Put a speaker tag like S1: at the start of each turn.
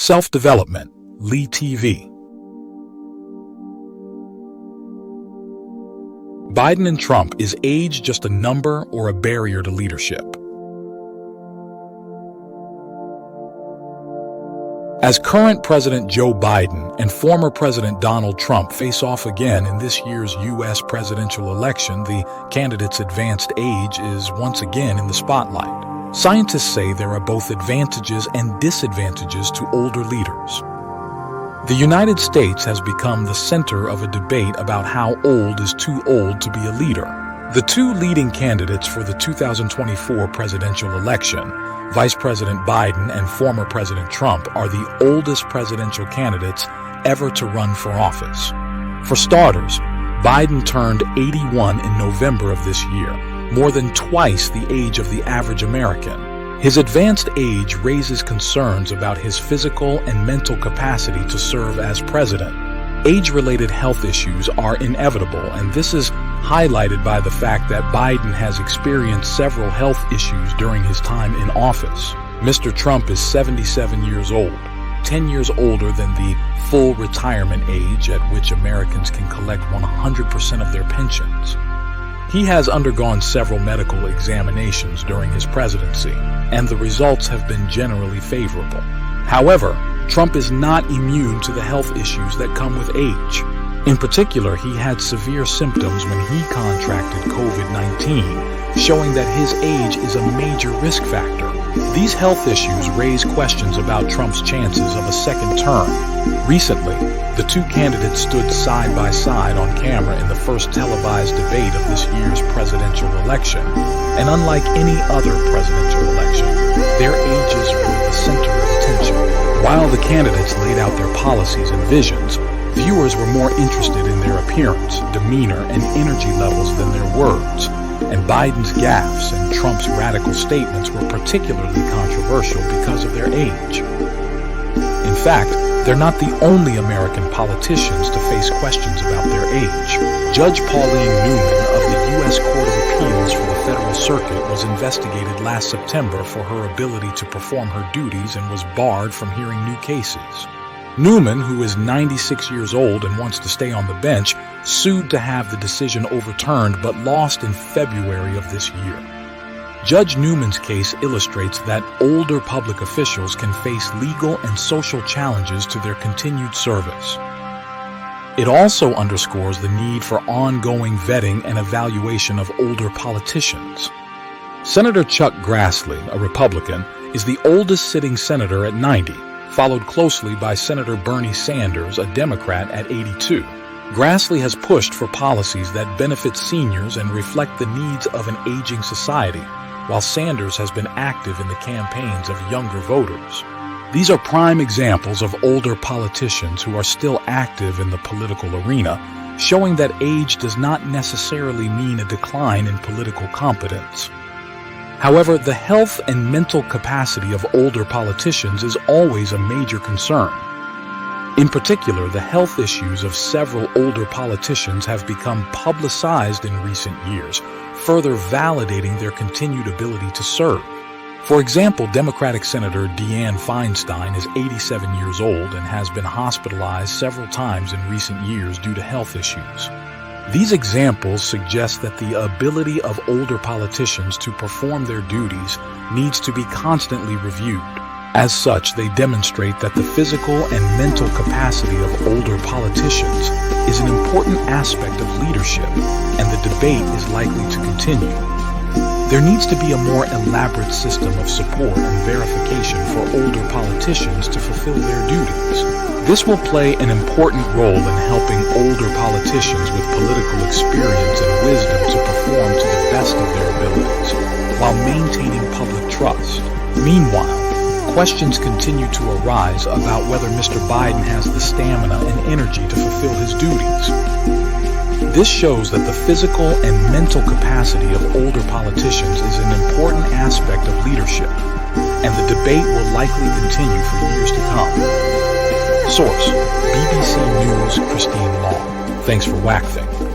S1: Self-development, Lee TV. Biden and Trump, is age just a number or a barrier to leadership? As current President Joe Biden and former President Donald Trump face off again in this year's U.S. presidential election, the candidates' advanced age is once again in the spotlight. Scientists say there are both advantages and disadvantages to older leaders. The United States has become the center of a debate about how old is too old to be a leader. The two leading candidates for the 2024 presidential election, Vice President Biden and former President Trump, are the oldest presidential candidates ever to run for office. For starters, Biden turned 81 in November of this year, more than twice the age of the average American. His advanced age raises concerns about his physical and mental capacity to serve as president. Age-related health issues are inevitable, and this is highlighted by the fact that Biden has experienced several health issues during his time in office. Mr. Trump is 77 years old, 10 years older than the full retirement age at which Americans can collect 100% of their pensions. He has undergone several medical examinations during his presidency, and the results have been generally favorable. However, Trump is not immune to the health issues that come with age. In particular, he had severe symptoms when he contracted COVID-19, showing that his age is a major risk factor. These health issues raise questions about Trump's chances of a second term. Recently, the two candidates stood side by side on camera in the first televised debate of this year's presidential election, and unlike any other presidential election, their ages were the center of attention. While the candidates laid out their policies and visions, viewers were more interested in their appearance, demeanor, and energy levels than their words, and Biden's gaffes and Trump's radical statements were particularly controversial because of their age. In fact, they're not the only American politicians to face questions about their age. Judge Pauline Newman of the U.S. Court of Appeals for the Federal Circuit was investigated last September for her ability to perform her duties and was barred from hearing new cases. Newman, who is 96 years old and wants to stay on the bench, sued to have the decision overturned but lost in February of this year. Judge Newman's case illustrates that older public officials can face legal and social challenges to their continued service. It also underscores the need for ongoing vetting and evaluation of older politicians. Senator Chuck Grassley, a Republican, is the oldest sitting senator at 90, followed closely by Senator Bernie Sanders, a Democrat, at 82. Grassley has pushed for policies that benefit seniors and reflect the needs of an aging society, while Sanders has been active in the campaigns of younger voters. These are prime examples of older politicians who are still active in the political arena, showing that age does not necessarily mean a decline in political competence. However, the health and mental capacity of older politicians is always a major concern. In particular, the health issues of several older politicians have become publicized in recent years, further validating their continued ability to serve. For example, Democratic Senator Deanne Feinstein is 87 years old and has been hospitalized several times in recent years due to health issues. These examples suggest that the ability of older politicians to perform their duties needs to be constantly reviewed. As such, they demonstrate that the physical and mental capacity of older politicians is an important aspect of leadership, and the debate is likely to continue. There needs to be a more elaborate system of support and verification for older politicians to fulfill their duties. This will play an important role in helping older politicians with political experience and wisdom to perform to the best of their abilities, while maintaining public trust. Meanwhile, questions continue to arise about whether Mr. Biden has the stamina and energy to fulfill his duties. This shows that the physical and mental capacity of older politicians is an important aspect of leadership, and the debate will likely continue for years to come. Source: BBC News, Christine Long. Thanks for WACTing.